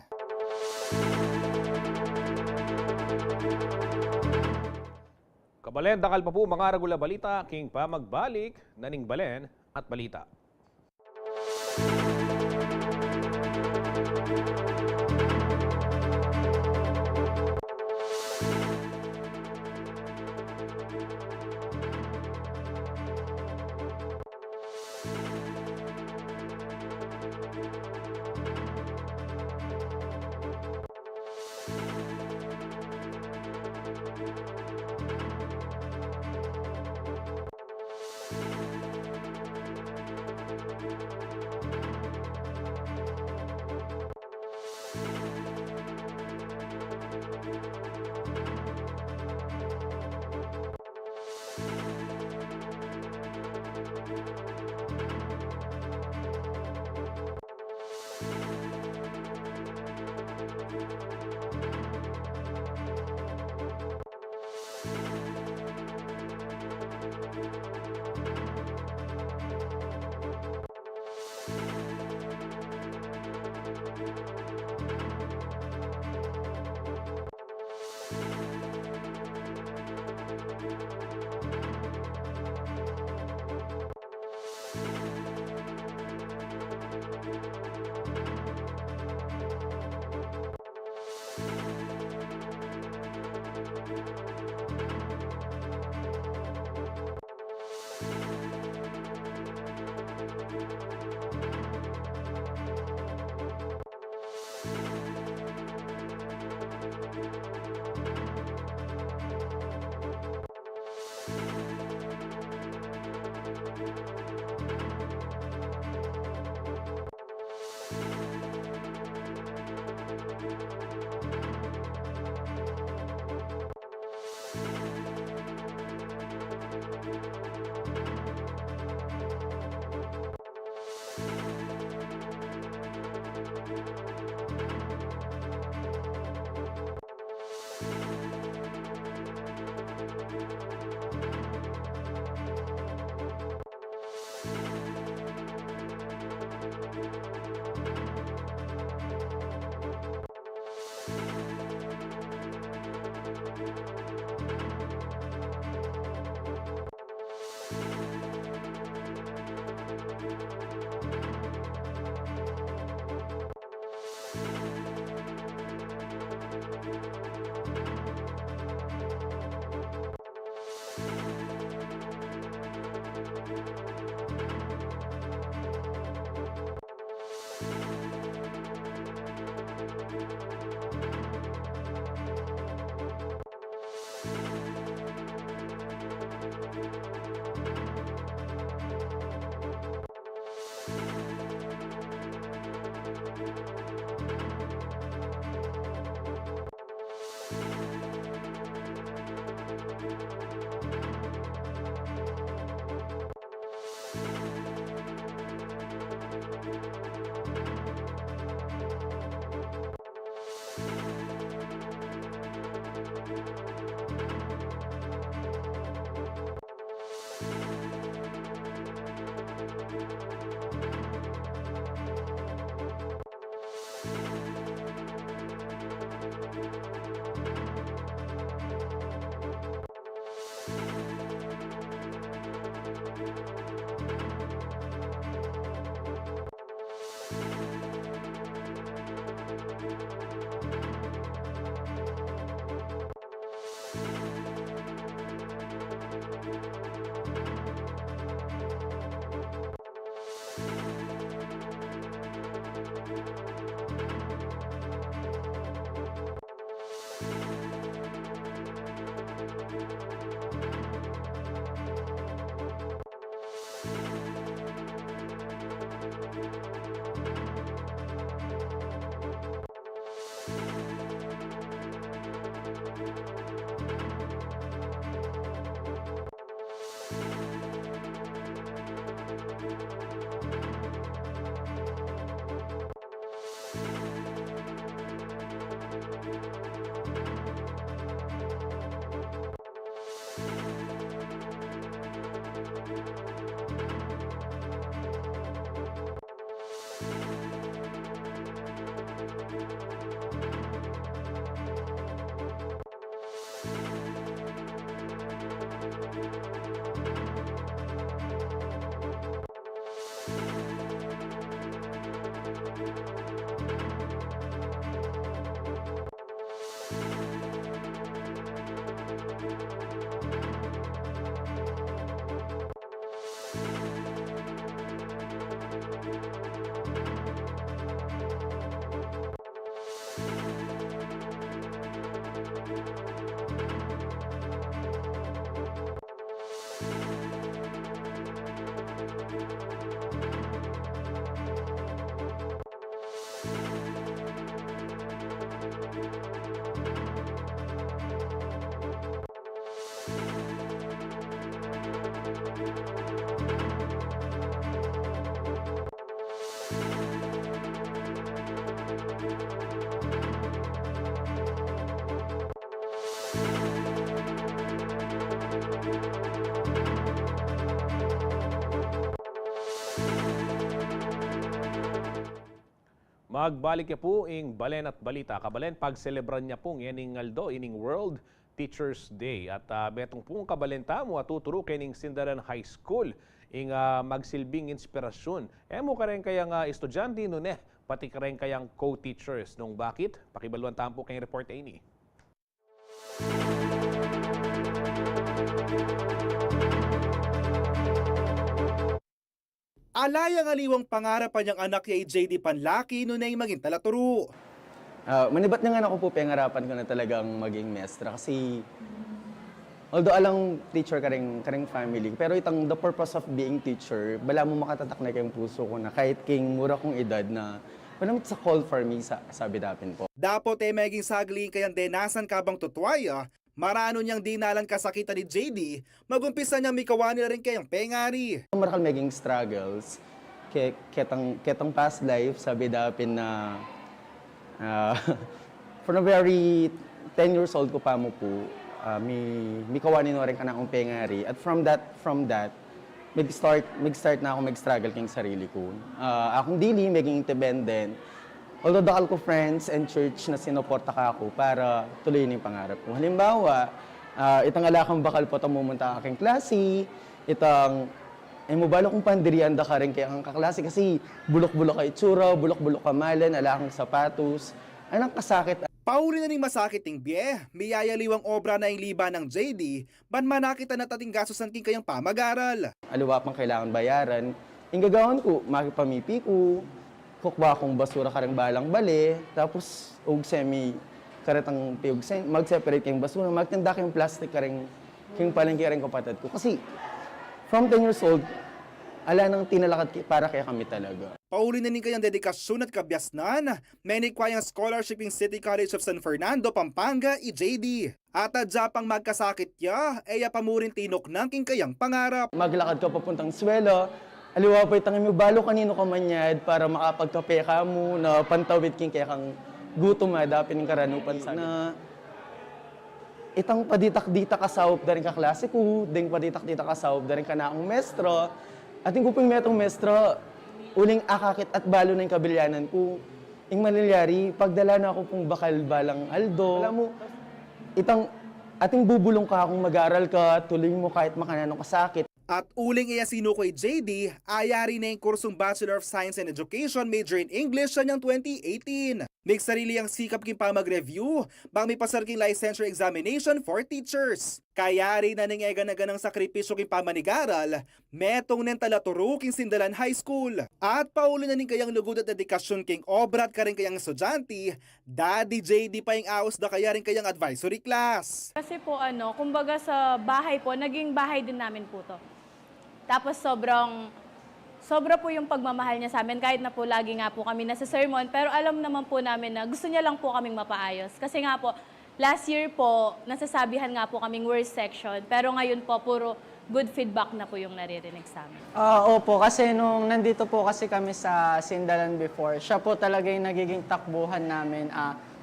Kabalen, dakal pa po mga regular balita, king pa magbalik, naning balen at balita. Magbalik niya po ing balen at balita. Kabalen, pagselebran niya pong yaning ngaldo, ining World Teachers Day. At betong pong kabalenta mo at tuturo kining Sindaran High School. ing magsilbing inspirasyon. Mo ka rin kayang estudyante nun pati ka rin kayang co-teachers. Nung bakit? Pakibaluan tampo kayong report ini. Alayang aliwang pangarap pa niyang anak kay JD Panlaki noon ay maging talaturo. Manibat na nga ako po, pangarapan ko na talagang maging mestra kasi although alang teacher ka ring family, pero itang the purpose of being teacher, bala mo makatatak na kayong puso ko na kahit king mura kong edad na panamit sa call for me, sabi dapin po. Dapat maging sagling kayang denasan kabang tutwaya, marano niyang dinalang kasakitan ni JD, magumpisa niyang mikawani na rin kayang pengari. Marakal maging struggles, ketang past life, sabi dapin na from a very 10 years old ko pa mo po, may kawanin na rin ka na akong pengari. At from that, mag-start na ako mag-struggle kayong sarili ko. Akong dili, maging independent. Although dakal ko friends and church na sinuporta ka ako para tuloyin yung pangarap ko. Halimbawa, itang alakang bakal po itang mumunta ang aking klase, itang mubalo kong pandirian da ka rin kaya ang kaklase kasi bulok-bulok ka itsura, bulok-bulok ka malan, alakang sapatos, anang kasakit. Pauli na ning masakit ting biye, miyayaliwang obra na yung liba ng JD, ban manakita na tating gastusan king kayang pamag-aral. Aliwa pang kailangan bayaran, yung gagawin ko, makipamipi ko, kukwa kong basura ka rin balang bali, tapos semi karetang piyog, mag-separate kayong basura, magtinda kayong plastic ka rin, kayong palengke rin kapatid ko. Kasi from 10 years old, ala nang tinalakad para kaya kami talaga. Pauli na ning kayang dedikasyon at kabyasnan, menikwayang scholarship in City College of San Fernando, Pampanga, JD. At adyapang magkasakit ya, pamurin tinok ng king kayang pangarap. Maglakad ka papuntang swelo, aliwa pa itang balo kanino ka manyad para makapagkape ka mo, na pantawid king kaya kang gutom dapin ng karanupan sa na itang paditak-dita kasawop da rin ka klase ko, ding paditak-dita kasawop da rin ka na akong mestro. At yung kuping metong mestro, uling akakit at balo na yung kabilyanan ko. Yung manilyari, pagdala na ako pong bakal balang Aldo. Alam mo, ating bubulong ka kung mag-aral ka, tuloy mo kahit makananong kasakit. At uling sino kay JD, ayari na yung kursong Bachelor of Science and Education major in English sa niyang 2018. May sarili ang sikap king pa mag-review, bang may pasarking licensure examination for teachers. Kayari na ning egan-aganang sakripisyo king pamanigaral, metong nen talaturo king Sindalan High School. At paulo na ning kayang lugod at dedikasyon king obrat ka rin kayang estudyante, Daddy JD pa yung aos da kaya rin kayang advisory class. Kasi po kumbaga sa bahay po, naging bahay din namin po to. Tapos sobra po yung pagmamahal niya sa amin, kahit na po lagi nga po kami nasa sermon, pero alam naman po namin na gusto niya lang po kaming mapaayos. Kasi nga po, last year po, nasasabihan nga po kaming worst section, pero ngayon po, puro good feedback na po yung naririnig sa amin. Opo, kasi nung nandito po kasi kami sa Sindalan before, siya po talaga yung nagiging takbuhan namin.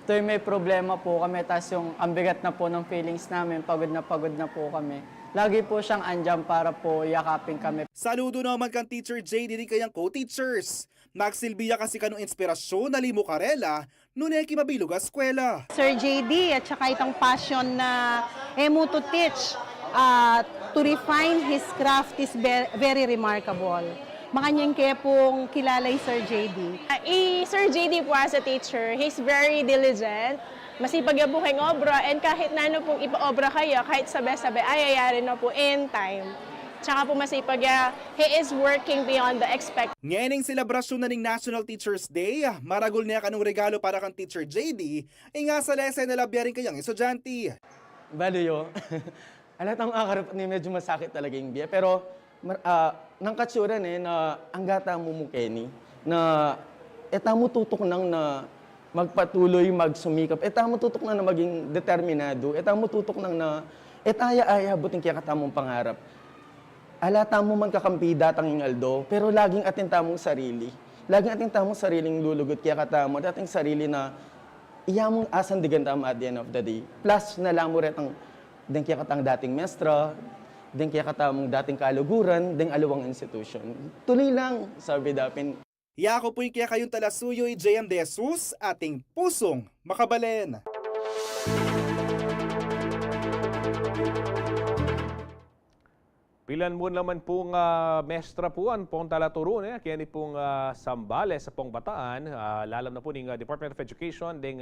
Tuwing may problema po kami, tapos yung ambigat na po ng feelings namin, pagod na po kami. Lagi po siyang andyan para po yakapin kami. Saludo naman kang Teacher JD din kayang co-teachers. Nagsilbiya kasi kanong inspirasyon na Limo Carela, nuneki mabilog eskwela. Sir JD at saka itong passion na emo to teach, to refine his craft is very remarkable. Makanyang kaya pong kilalay Sir JD. Sir JD po as a teacher, he's very diligent. Masipag yung buking obra, and kahit na pong ipa-obra kayo, kahit sabi-sabi, ayayari na po in time. Tsaka po masipag he is working beyond the expected. Ngayon selebrasyon na ng National Teachers Day, maragol niya kanong regalo para kang Teacher JD, nga sa lesson na labya rin kayang estudyante. Baliyo, alat ang akarap ni medyo masakit talaga yung biya, pero nang katsura na ang gata mo mukeni, na mo tutok nang na magpatuloy, magsumikap. Mo tutok na maging determinado. Mo tutok nang na aya-aya buting kaya katamong pangarap. Alata mo man kakampi datang yung Aldo, pero laging atin tamong sarili. Laging atin tamong sariling lulugot kaya katamo. Dating sarili na iyamong asan digan tama at the end of the day. Plus na lang mo retang den kaya katang dating mestra, den kaya katamong dating kaluguran, den aluwang institution. Tuloy lang, sabi dapin. Yako po yung kaya kayong talasuyo JM De Jesus, ating pusong makabalen. Pilan mo naman pong mestra po ang pong talaturo niya, kaya ni pong Sambales sa pong Bataan, lalam na po ng Department of Education, ding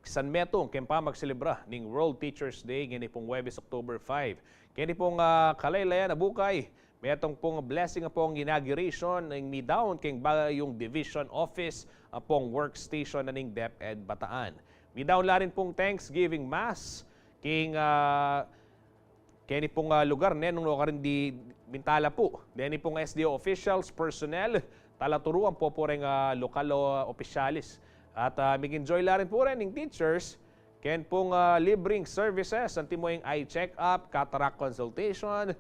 San Metong, kaya magselebra ng World Teachers Day, kaya ni pong Huwebes, October 5. Kaya ni pong kalaylayan na bukay, metong pong blessing pong inauguration ng midaon keng yung Division Office pong workstation na ng DepEd Bataan. Midaon la rin pong Thanksgiving Mass, king kaya ni pong lugar nung rin di Bintala po. Deni pong SDO officials, personnel, talaturuan po rin lokal opisyalis. At mag-enjoy la rin po rin ng teachers, kaya pong libreng services, ang timoying eye check-up, cataract consultation,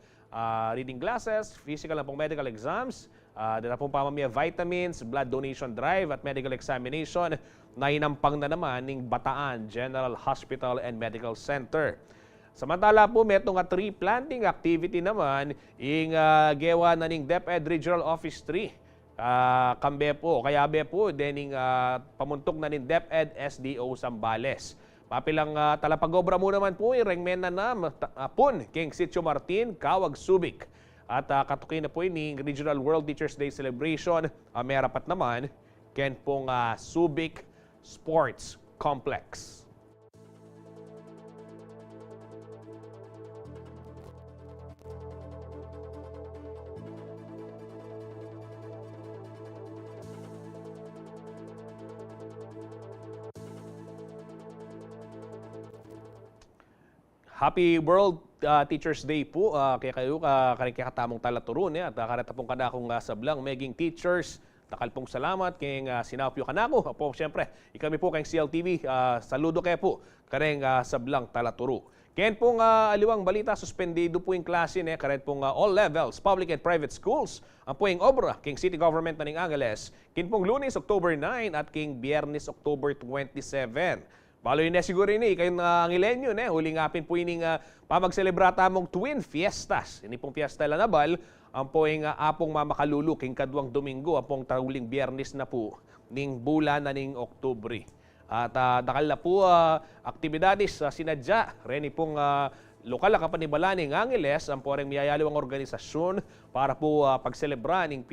reading glasses, physical na pong medical exams, dala pong pamamaya vitamins, blood donation drive at medical examination na inampang na naman ng Bataan General Hospital and Medical Center. Samantala po, metong tree planting activity naman, yung gewa na ng DepEd Regional Office 3. Kambe po, kaya be po, dening pamuntok na ng DepEd SDO Sambales. Papilang talapagobra mo naman po, irengmen na pun, King Sitio Martin, Kawag Subic. At katukin na po yung Regional World Teachers Day Celebration, may rapat naman, ken pong Subic Sports Complex. Happy World Teachers Day po kaya kayo katamong talaturun at karata pong kanakong sablang meging teachers. Takal pong salamat kay sinapyo kanako. Po siyempre, ikami po kay CLTV saludo kayo po kareng sablang talaturo. Ken pong aliwang balita, suspendido po yung klase ne karen pong all levels, public and private schools. Ang po yung obra king City Government na ng Angeles, kin pong Lunes, October 9 at king Biyernes, October 27. Balo yun siguro ini kayong Angilenyo, huling ngapin po ining pamagselebrata mong Twin Fiestas. Ini pong fiesta lanabal, ang po yung apong mamakalulu king kadwang Domingo, ang pong taruling Biyernes na po, ning bulan na ning Oktubre. At dakal na po aktibidades sinadya, reni pong lokal na kapanibala ng Angeles, ang po rin miyayalo ang organisasyon para po pagselebra ng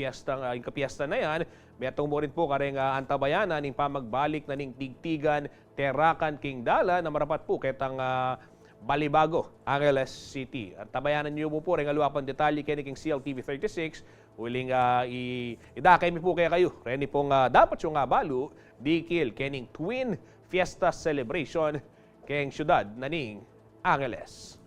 kapiesta na yan. Metong mo rin po kareng antabayanan ng pamagbalik na ng tigtigan, terakan, king dala na marapat po ketang Balibago, Angeles City. At tabayanan niyo po rin aluapang detalye kay king CLTV 36. Huling idakay mi po kaya kayo. Reni pong dapat yung balo, dikil kening Twin Fiesta Celebration keng syudad na ning Angeles.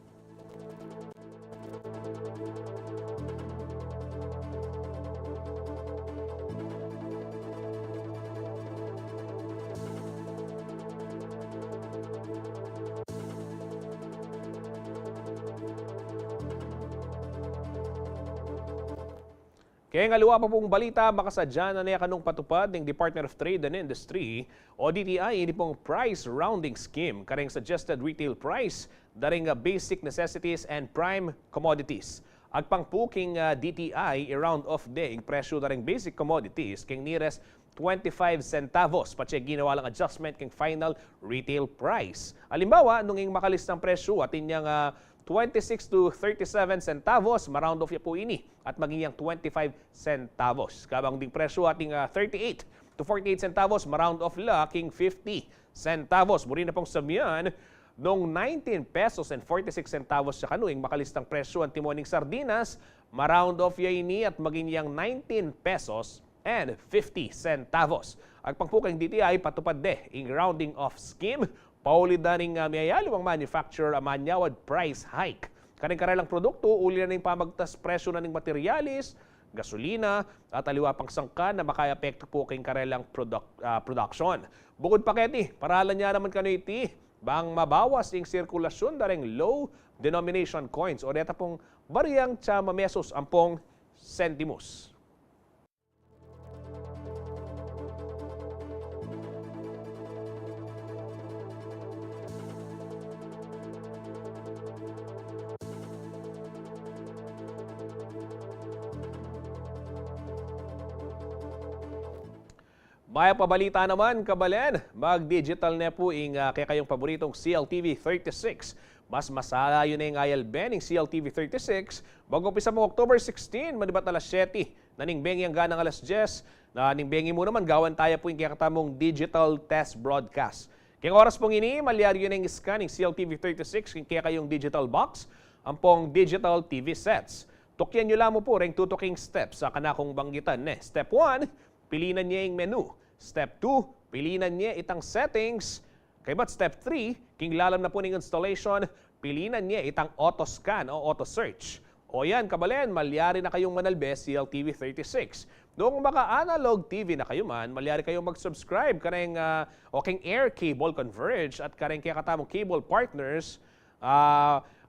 Kaya nga luwa pa pong balita, makasadya na niya kanong patupad ng Department of Trade and Industry o DTI ini pong price rounding scheme kareng suggested retail price daring basic necessities and prime commodities. Agpang po king DTI i-round off day ang presyo daring basic commodities king nearest 25 centavos pache ginawa lang adjustment king final retail price. Halimbawa, nung ing makalis ng presyo at inyang 26 to 37 centavos, maround off ya po ini at maging 25 centavos. Kabang ding presyo ating 38 to 48 centavos, maround off laking 50 centavos. Muli na pong samiyan, nung 19 pesos and 46 centavos sa kanuing makalistang presyo ang timoning sardinas, maround off ya ini at maging 19 pesos and 50 centavos. Ang pangpukang DTI patupad in rounding off scheme, pauli na rin mayayalo ang manufacturer ang manyawad price hike. Karing-karalang produkto, uli na rin pamagtas presyo na ng materialis, gasolina, at aliwa pang sangka na makaya-epekto po kayong karelang production. Bukod pa keti, paralan niya naman kano iti, bang mabawas yung sirkulasyon daring low denomination coins o deta pong bariyang tsama mesos ampong sentimos. Maya pabalita naman, kabalen, mag-digital na po kaya kayong paboritong CLTV 36. Mas masaya yun na yung ILB ng CLTV 36 bago pisa mo October 16, manibat alas 7, naningbengi ang ganang alas 10, na ningbengi mo naman gawan tayo po yung kakatamong digital test broadcast. Kaya oras pong ini, malyari yun ang scanning CLTV 36 kaya kayong digital box, ang pong digital TV sets. Tukyan nyo lamang po ring tutuking steps sa kanakong banggitan. Step 1, pilinan niya yung menu. Step 2, pilinan niya itang settings. Kaya ba't step 3, king lalam na po ng installation, pilinan niya itang auto-scan o auto-search. O yan, kabalen, malyari na kayong manalbe CLTV 36. Noong maka-analog TV na kayo man, malyari kayong mag-subscribe kareng king Air Cable Converge at kareng kaya katamong cable partners.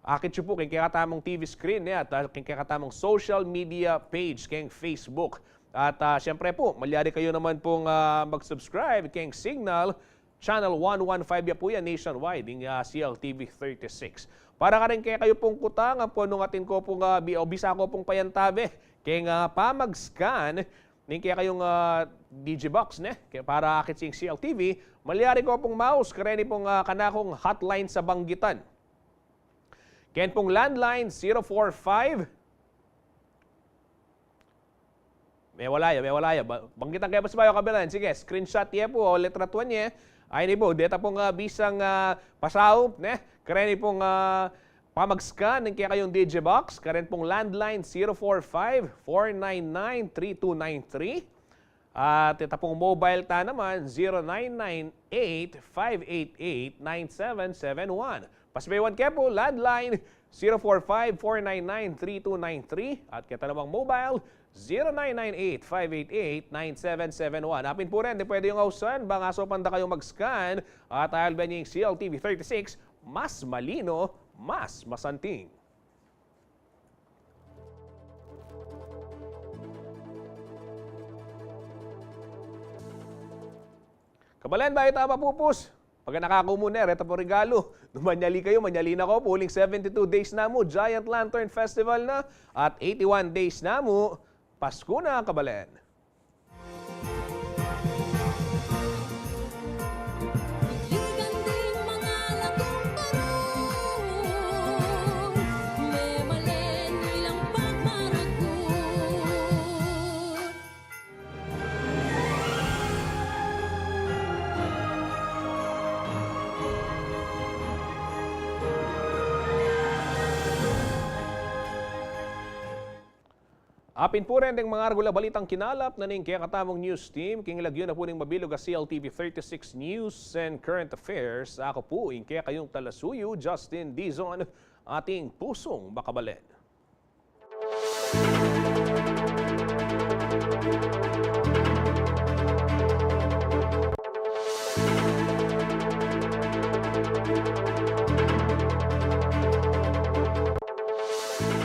Akit siya po kaya katamong TV screen at kaya katamong social media page kayong Facebook. At syempre po, malyari kayo naman pong mag-subscribe kayong Signal, Channel 115 ya po yan nationwide ng CLTV 36. Para ka rin kaya kayo pong kutang po nung atin ko pong bisa ko pong payantabe. Kaya pamag-scan ning kaya kayong Digibox kaya para akit sing CLTV, malyari ko pong mouse kareni pong kanakong hotline sa banggitan. Kaya pong landline 045 May walaya. Banggitan kayo pa sa bayo kabilan. Sige, screenshot niya po o letra 1 niya. Ay ni po, deta pong bisang pasaw, kareni pong pamag-scan ng kaya kayong Digibox, karen pong landline 045-499-3293. At ito pong mobile ta naman, 0998-588-9771. Pasbaywan kaya po, landline 045-499-3293. At kita namang mobile, 0998-588-9771. Napin po rin, di pwede yung ausan, bang aso panda kayong mag-scan at ayal ba niyo yung CLTV 36, mas malino, mas masanting. Kabalan ba ito mapupus? Pag nakakumuner, ito po regalo. Manyali kayo, manyali na ko. Puling 72 days na mo, Giant Lantern Festival na. At 81 days na mo, Pasko na, Kabalen. Apin po rin ng mga argula balitang kinalap na ning kaya katamong news team. Kingilagyo na po ning mabilog ang CLTV 36 News and Current Affairs. Ako po, kaya kayong talasuyo, Justin Dizon, ating pusong Bakabalen.